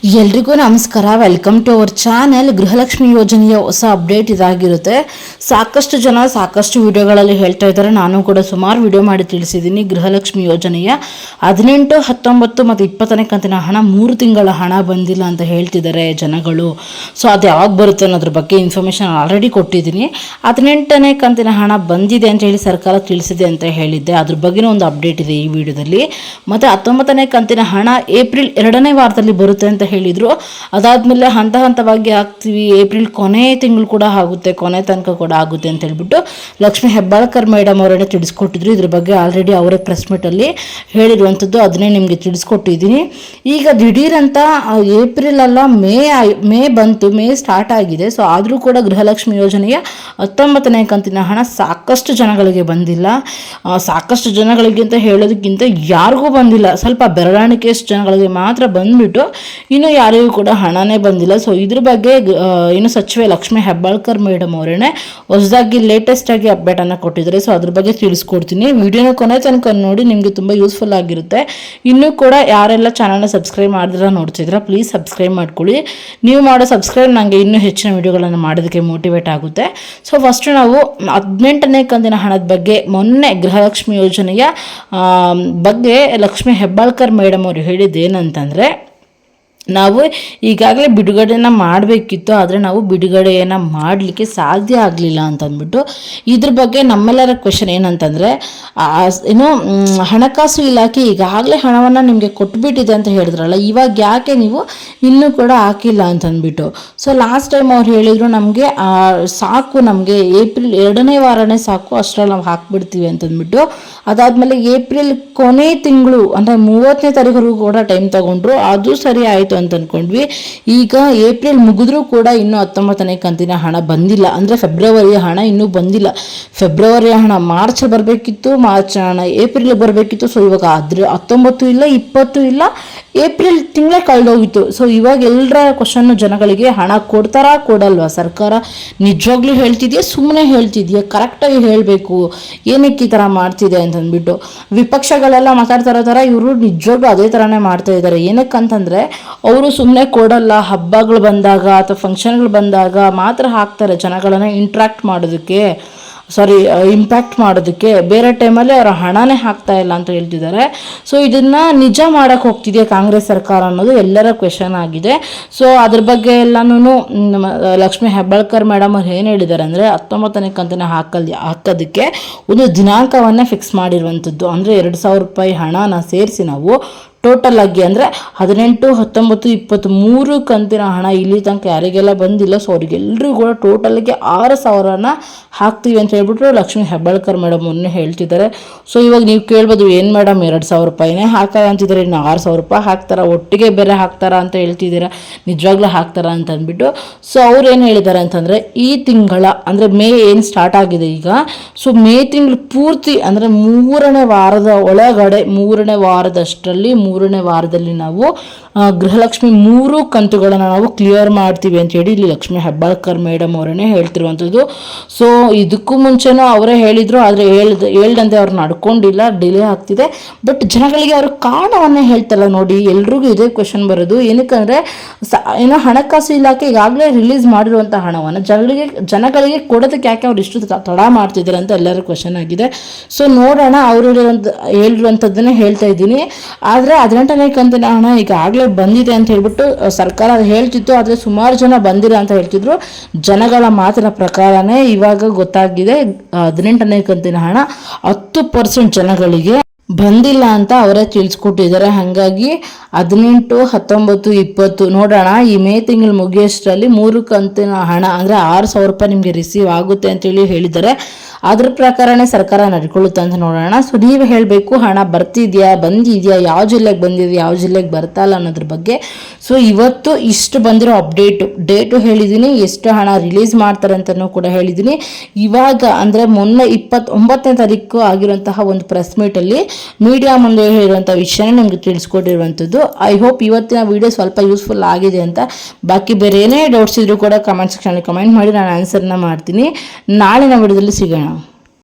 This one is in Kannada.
ಎಲ್ರಿಗೂ ನಮಸ್ಕಾರ. Welcome to our channel. Gruhalakshmi ಯೋಜನೆಯ ಹೊಸ ಅಪ್ಡೇಟ್ ಇದಾಗಿರುತ್ತೆ. ಸಾಕಷ್ಟು ಜನ ಸಾಕಷ್ಟು ವಿಡಿಯೋಗಳಲ್ಲಿ ಹೇಳ್ತಾ ಇದ್ದಾರೆ. ನಾನು ಕೂಡ ಸುಮಾರು ವಿಡಿಯೋ ಮಾಡಿ ತಿಳಿಸಿದ್ದೀನಿ. ಗೃಹಲಕ್ಷ್ಮಿ ಯೋಜನೆಯ 18, 19 ಮತ್ತು 20ನೇ ಕಂತಿನ ಹಣ 3 ತಿಂಗಳ ಹಣ ಬಂದಿಲ್ಲ ಅಂತ ಹೇಳ್ತಿದ್ದಾರೆ ಜನಗಳು. ಸೊ ಅದು ಯಾವಾಗ ಬರುತ್ತೆ ಅನ್ನೋದ್ರ ಬಗ್ಗೆ ಇನ್ಫಾರ್ಮೇಷನ್ ಆಲ್ರೆಡಿ ಕೊಟ್ಟಿದ್ದೀನಿ. 18ನೇ ಕಂತಿನ ಹಣ ಬಂದಿದೆ ಅಂತ ಹೇಳಿ ಸರ್ಕಾರ ತಿಳಿಸಿದೆ ಅಂತ ಹೇಳಿದ್ದೆ. ಅದ್ರ ಬಗ್ಗೆನೂ ಒಂದು ಅಪ್ಡೇಟ್ ಇದೆ ಈ ವಿಡಿಯೋದಲ್ಲಿ. ಮತ್ತು 19ನೇ ಕಂತಿನ ಹಣ ಏಪ್ರಿಲ್ 2ನೇ ವಾರದಲ್ಲಿ ಬರುತ್ತೆ ಅಂತ ಹೇಳಿದರು. ಅದಾದಮೇಲೆ ಹಂತ ಹಂತವಾಗಿ ಹಾಕ್ತೀವಿ, ಏಪ್ರಿಲ್ ಕೊನೆ ತಿಂಗಳು ಕೂಡ ಆಗುತ್ತೆ, ಕೊನೆ ತನಕ ಕೂಡ ಆಗುತ್ತೆ ಅಂತ ಹೇಳ್ಬಿಟ್ಟು ಲಕ್ಷ್ಮೀ ಹೆಬ್ಬಾಳ್ಕರ್ ಮೇಡಮ್ ಅವರೇ ತಿಳಿಸ್ಕೊಟ್ಟಿದ್ರು. ಇದ್ರ ಬಗ್ಗೆ ಆಲ್ರೆಡಿ ಅವರೇ ಪ್ರೆಸ್ ಮೀಟಲ್ಲಿ ಹೇಳಿರುವಂಥದ್ದು, ಅದನ್ನೇ ನಿಮಗೆ ತಿಳಿಸ್ಕೊಟ್ಟಿದ್ದೀನಿ. ಈಗ ದಿಢೀರಂತ ಏಪ್ರಿಲ್ ಅಲ್ಲ ಮೇ ಬಂತು, ಮೇ ಸ್ಟಾರ್ಟ್ ಆಗಿದೆ. ಸೊ ಆದರೂ ಕೂಡ ಗೃಹಲಕ್ಷ್ಮಿ ಯೋಜನೆಯ 19ನೇ ಕಂತಿನ ಹಣ ಸಾಕಷ್ಟು ಜನಗಳಿಗೆ ಬಂದಿಲ್ಲ. ಸಾಕಷ್ಟು ಜನಗಳಿಗೆ ಅಂತ ಹೇಳೋದಕ್ಕಿಂತ ಯಾರಿಗೂ ಬಂದಿಲ್ಲ, ಸ್ವಲ್ಪ ಬೆರಳಿಕೆಯಷ್ಟು ಜನಗಳಿಗೆ ಮಾತ್ರ ಬಂದ್ಬಿಟ್ಟು ಇನ್ನು ಯಾರಿಗೂ ಕೂಡ ಹಣನೇ ಬಂದಿಲ್ಲ. ಸೊ ಇದ್ರ ಬಗ್ಗೆ ಇನ್ನು ಸಚಿವೆ ಲಕ್ಷ್ಮೀ ಹೆಬ್ಬಾಳ್ಕರ್ ಮೇಡಮ್ ಅವರೇ ಹೊಸದಾಗಿ ಲೇಟೆಸ್ಟ್ ಆಗಿ ಅಪ್ಡೇಟನ್ನು ಕೊಟ್ಟಿದ್ದಾರೆ. ಸೊ ಅದ್ರ ಬಗ್ಗೆ ತಿಳಿಸ್ಕೊಡ್ತೀನಿ. ವಿಡಿಯೋನ ಕೊನೆ ತನಕ ನೋಡಿ, ನಿಮಗೆ ತುಂಬ ಯೂಸ್ಫುಲ್ ಆಗಿರುತ್ತೆ. ಇನ್ನೂ ಕೂಡ ಯಾರೆಲ್ಲ ಚಾನಲ್ನ ಸಬ್ಸ್ಕ್ರೈಬ್ ಮಾಡಿದ್ರೆ ನೋಡ್ತಿದ್ರೆ ಪ್ಲೀಸ್ ಸಬ್ಸ್ಕ್ರೈಬ್ ಮಾಡ್ಕೊಳ್ಳಿ. ನೀವು ಮಾಡೋ ಸಬ್ಸ್ಕ್ರೈಬ್ ನನಗೆ ಇನ್ನೂ ಹೆಚ್ಚಿನ ವಿಡಿಯೋಗಳನ್ನು ಮಾಡೋದಕ್ಕೆ ಮೋಟಿವೇಟ್ ಆಗುತ್ತೆ. ಸೊ ಫಸ್ಟ್ ನಾವು 18ನೇ ಕಂತಿನ ಹಣದ ಬಗ್ಗೆ ಮೊನ್ನೆ ಗೃಹಲಕ್ಷ್ಮಿ ಯೋಜನೆಯ ಬಗ್ಗೆ ಲಕ್ಷ್ಮೀ ಹೆಬ್ಬಾಳ್ಕರ್ ಮೇಡಮ್ ಅವರು ಹೇಳಿದ್ದೇನಂತಂದರೆ, ನಾವು ಈಗಾಗಲೇ ಬಿಡುಗಡೆಯನ್ನು ಮಾಡಬೇಕಿತ್ತು, ಆದರೆ ನಾವು ಬಿಡುಗಡೆಯನ್ನು ಮಾಡಲಿಕ್ಕೆ ಸಾಧ್ಯ ಆಗಲಿಲ್ಲ ಅಂತಂದ್ಬಿಟ್ಟು ಇದ್ರ ಬಗ್ಗೆ ನಮ್ಮೆಲ್ಲರ ಕ್ವೆಶನ್ ಏನಂತಂದರೆ, ಏನು ಹಣಕಾಸು ಇಲಾಖೆ ಈಗಾಗಲೇ ಹಣವನ್ನು ನಿಮಗೆ ಕೊಟ್ಬಿಟ್ಟಿದೆ ಅಂತ ಹೇಳಿದ್ರಲ್ಲ, ಇವಾಗ ಯಾಕೆ ನೀವು ಇನ್ನೂ ಕೂಡ ಹಾಕಿಲ್ಲ ಅಂತಂದ್ಬಿಟ್ಟು. ಸೊ ಲಾಸ್ಟ್ ಟೈಮ್ ಅವ್ರು ಹೇಳಿದರು ನಮಗೆ ಸಾಕು, ನಮಗೆ ಏಪ್ರಿಲ್ 2ನೇ ವಾರನೇ ಸಾಕು, ಅಷ್ಟರಲ್ಲಿ ನಾವು ಹಾಕ್ಬಿಡ್ತೀವಿ ಅಂತಂದ್ಬಿಟ್ಟು. ಅದಾದಮೇಲೆ ಏಪ್ರಿಲ್ ಕೊನೆ ತಿಂಗಳು ಅಂದರೆ 30ನೇ ತಾರೀಕು ಕೂಡ ಟೈಮ್ ತಗೊಂಡ್ರು, ಅದು ಸರಿ ಆಯಿತು ಅಂತ ಅಂದ್ಕೊಂಡ್ವಿ. ಈಗ ಏಪ್ರಿಲ್ ಮುಗಿದ್ರೂ ಕೂಡ ಇನ್ನೂ 19ನೇ ಕಂತಿನ ಹಣ ಬಂದಿಲ್ಲ. ಅಂದರೆ ಫೆಬ್ರವರಿಯ ಹಣ ಇನ್ನೂ ಬಂದಿಲ್ಲ. ಫೆಬ್ರವರಿಯ ಹಣ ಮಾರ್ಚ್ ಬರಬೇಕಿತ್ತು, ಮಾರ್ಚ್ ಹಣ ಏಪ್ರಿಲ್ ಬರಬೇಕಿತ್ತು. ಸೊ ಇವಾಗ 19 ಇಲ್ಲ, 20 ಇಲ್ಲ, ಏಪ್ರಿಲ್ ತಿಂಗಳೇ ಕಳೆದೋಗಿತ್ತು. ಸೊ ಇವಾಗ ಎಲ್ಲರ ಕ್ವಶನ್ನು ಜನಗಳಿಗೆ, ಹಣ ಕೊಡ್ತಾರಾ ಕೊಡಲ್ವಾ ಸರ್ಕಾರ? ನಿಜವಾಗ್ಲೂ ಹೇಳ್ತಿದೆಯಾ, ಸುಮ್ಮನೆ ಹೇಳ್ತಿದೆಯಾ? ಕರೆಕ್ಟಾಗಿ ಹೇಳಬೇಕು, ಏನಕ್ಕೆ ಈ ಥರ ಮಾಡ್ತಿದೆ ಅಂತಂದ್ಬಿಟ್ಟು. ವಿಪಕ್ಷಗಳೆಲ್ಲ ಮಾತಾಡ್ತಾರೋ ಥರ ಇವರು ನಿಜವಾಗ್ಲೂ ಅದೇ ಥರನೇ ಮಾಡ್ತಾ ಇದ್ದಾರೆ. ಏನಕ್ಕಂತಂದರೆ ಅವರು ಸುಮ್ಮನೆ ಕೊಡಲ್ಲ, ಹಬ್ಬಗಳು ಬಂದಾಗ ಅಥವಾ ಫಂಕ್ಷನ್ಗಳು ಬಂದಾಗ ಮಾತ್ರ ಹಾಕ್ತಾರೆ ಜನಗಳನ್ನು ಇಂಪ್ಯಾಕ್ಟ್ ಮಾಡೋದಕ್ಕೆ. ಬೇರೆ ಟೈಮಲ್ಲಿ ಅವರ ಹಣನೇ ಹಾಕ್ತಾ ಇಲ್ಲ ಅಂತ ಹೇಳ್ತಿದ್ದಾರೆ. ಸೊ ಇದನ್ನು ನಿಜ ಮಾಡೋಕ್ಕೆ ಹೋಗ್ತಿದೆ ಕಾಂಗ್ರೆಸ್ ಸರ್ಕಾರ ಅನ್ನೋದು ಎಲ್ಲರ ಕ್ವೆಶನ್ ಆಗಿದೆ. ಸೊ ಅದ್ರ ಬಗ್ಗೆ ಎಲ್ಲನೂ ಲಕ್ಷ್ಮೀ ಹೆಬ್ಬಾಳ್ಕರ್ ಮೇಡಮ್ ಅವ್ರು ಏನು ಹೇಳಿದ್ದಾರೆ ಅಂದರೆ, 19ನೇ ಕಂತಿನ ಹಾಕೋದಕ್ಕೆ ಒಂದು ದಿನಾಂಕವನ್ನೇ ಫಿಕ್ಸ್ ಮಾಡಿರುವಂಥದ್ದು. ಅಂದರೆ 2,000 ರೂಪಾಯಿ ಹಣನ ಸೇರಿಸಿ ನಾವು ಟೋಟಲ್ ಆಗಿ ಅಂದರೆ 18, 19, 23 ಕಂತಿನ ಹಣ ಇಲ್ಲಿ ತನಕ ಯಾರಿಗೆಲ್ಲ ಬಂದಿಲ್ಲ, ಸೊ ಅವ್ರಿಗೆಲ್ಲರೂ ಕೂಡ ಟೋಟಲ್ಗೆ 6,000ನ ಹಾಕ್ತೀವಿ ಅಂತ ಹೇಳ್ಬಿಟ್ಟು ಲಕ್ಷ್ಮೀ ಹೆಬ್ಬಾಳ್ಕರ್ ಮೇಡಮ್ ಮೊನ್ನೆ ಹೇಳ್ತಿದ್ದಾರೆ. ಸೊ ಇವಾಗ ನೀವು ಕೇಳ್ಬೋದು, ಏನು ಮೇಡಮ್ 2,000 ರೂಪಾಯಿನೇ ಹಾಕ್ತಾರೆ ಅಂತಿದ್ದಾರೆ, ಇನ್ನು 6,000 ರೂಪಾಯಿ ಹಾಕ್ತಾರಾ, ಒಟ್ಟಿಗೆ ಬೇರೆ ಹಾಕ್ತಾರಾ ಅಂತ ಹೇಳ್ತಿದ್ದೀರಾ, ನಿಜವಾಗ್ಲೂ ಹಾಕ್ತಾರಾ ಅಂತ ಅಂದ್ಬಿಟ್ಟು. ಸೊ ಅವ್ರು ಏನು ಹೇಳಿದ್ದಾರೆ ಅಂತಂದರೆ, ಈ ತಿಂಗಳ ಅಂದರೆ ಮೇ ಏನು ಸ್ಟಾರ್ಟ್ ಆಗಿದೆ ಈಗ, ಸೊ ಮೇ ತಿಂಗಳು ಪೂರ್ತಿ ಅಂದರೆ 3ನೇ ವಾರದ ಒಳಗಡೆ 3ನೇ ವಾರದಷ್ಟರಲ್ಲಿ 3ನೇ ವಾರದಲ್ಲಿ ನಾವು ಗೃಹಲಕ್ಷ್ಮಿ 3 ಕಂತುಗಳನ್ನು ನಾವು ಕ್ಲಿಯರ್ ಮಾಡ್ತೀವಿ ಅಂತ ಹೇಳಿ ಇಲ್ಲಿ ಲಕ್ಷ್ಮೀ ಹೆಬ್ಬಾಳ್ಕರ್ ಮೇಡಮ್ ಅವರೇ ಹೇಳ್ತಿರುವಂಥದ್ದು. ಸೊ ಇದಕ್ಕೂ ಮುಂಚೆನೂ ಅವರೇ ಹೇಳಿದರು, ಆದರೆ ಹೇಳ್ದಂತೆ ಅವ್ರು ನಡ್ಕೊಂಡಿಲ್ಲ, ಡಿಲೇ ಆಗ್ತಿದೆ. ಬಟ್ ಜನಗಳಿಗೆ ಅವರು ಕಾರಣವನ್ನೇ ಹೇಳ್ತಲ್ಲ ನೋಡಿ. ಎಲ್ರಿಗೂ ಇದೇ ಕ್ವೆಶನ್ ಬರೋದು, ಏನಕ್ಕಂದರೆ ಏನೋ ಹಣಕಾಸು ಇಲಾಖೆ ಈಗಾಗಲೇ ರಿಲೀಸ್ ಮಾಡಿರುವಂಥ ಹಣವನ್ನು ಜನಗಳಿಗೆ ಕೊಡೋದಕ್ಕೆ ಯಾಕೆ ಅವ್ರು ಇಷ್ಟು ತಡ ಮಾಡ್ತಿದ್ದಾರೆ ಅಂತ ಎಲ್ಲರ ಕ್ವೆಶನ್ ಆಗಿದೆ. ಸೊ ನೋಡೋಣ, ಅವರು ಹೇಳಿರುವಂಥದ್ದನ್ನೇ ಹೇಳ್ತಾ ಇದ್ದೀನಿ. ಆದರೆ 18ನೇ ಕಂತಿನ ಹಣ ಈಗಾಗಲೇ ಬಂದಿದೆ ಅಂತ ಹೇಳ್ಬಿಟ್ಟು ಸರ್ಕಾರ ಹೇಳ್ತಿತ್ತು, ಆದರೆ ಸುಮಾರು ಜನ ಬಂದಿಲ್ಲ ಅಂತ ಹೇಳ್ತಿದ್ರು. ಜನಗಳ ಮಾತಿನ ಪ್ರಕಾರನೇ ಇವಾಗ ಗೊತ್ತಾಗಿದೆ 18ನೇ ಕಂತಿನ ಹಣ 10% ಜನಗಳಿಗೆ ಬಂದಿಲ್ಲ ಅಂತ ಅವರೇ ತಿಳಿಸ್ಕೊಟ್ಟಿದ್ದಾರೆ. ಹಾಗಾಗಿ 18, 19, 20 ನೋಡೋಣ. ಈ ಮೇ ತಿಂಗಳು ಮುಗಿಯೋಷ್ಟರಲ್ಲಿ 3 ಕಂತಿನ ಹಣ ಅಂದರೆ 6,000 ರೂಪಾಯಿ ನಿಮಗೆ ರಿಸೀವ್ ಆಗುತ್ತೆ ಅಂತೇಳಿ ಹೇಳಿದ್ದಾರೆ. ಅದ್ರ ಪ್ರಕಾರನೇ ಸರ್ಕಾರ ನಡ್ಕೊಳ್ಳುತ್ತೆ ಅಂತ ನೋಡೋಣ. ಸೊ ನೀವು ಹೇಳಬೇಕು, ಹಣ ಬಂದಿದೆಯಾ, ಯಾವ ಜಿಲ್ಲೆಗೆ ಬಂದಿದೆ, ಯಾವ ಜಿಲ್ಲೆಗೆ ಬರ್ತಾ ಇಲ್ಲ ಅನ್ನೋದ್ರ ಬಗ್ಗೆ. ಸೊ ಇವತ್ತು ಇಷ್ಟು ಬಂದಿರೋ ಡೇಟು ಹೇಳಿದ್ದೀನಿ, ಎಷ್ಟು ಹಣ ರಿಲೀಸ್ ಮಾಡ್ತಾರೆ ಅಂತಲೂ ಕೂಡ ಹೇಳಿದ್ದೀನಿ. ಇವಾಗ ಅಂದರೆ ಮೊನ್ನೆ 29ನೇ ತಾರೀಕು ಆಗಿರುವಂತಹ ಒಂದು ಪ್ರೆಸ್ ಮೀಟಲ್ಲಿ ಮೀಡಿಯಾ ಮುಂದೆ ಹೇಳಿರುವಂಥ ವಿಷಯನೇ ನಿಮಗೆ ತಿಳಿಸ್ಕೊಟ್ಟಿರುವಂಥದ್ದು. ಐ ಹೋಪ್ ಇವತ್ತಿನ ವಿಡಿಯೋ ಸ್ವಲ್ಪ ಯೂಸ್ಫುಲ್ ಆಗಿದೆ ಅಂತ. ಬಾಕಿ ಬೇರೆ ಏನೇ ಡೌಟ್ಸ್ ಇದ್ರೂ ಕೂಡ ಕಮೆಂಟ್ ಸೆಕ್ಷನಲ್ಲಿ ಕಮೆಂಟ್ ಮಾಡಿ, ನಾನು ಆನ್ಸರ್ನ ಮಾಡ್ತೀನಿ. ನಾಳಿನ ವಿಡಿಯೋದಲ್ಲಿ ಸಿಗೋಣ.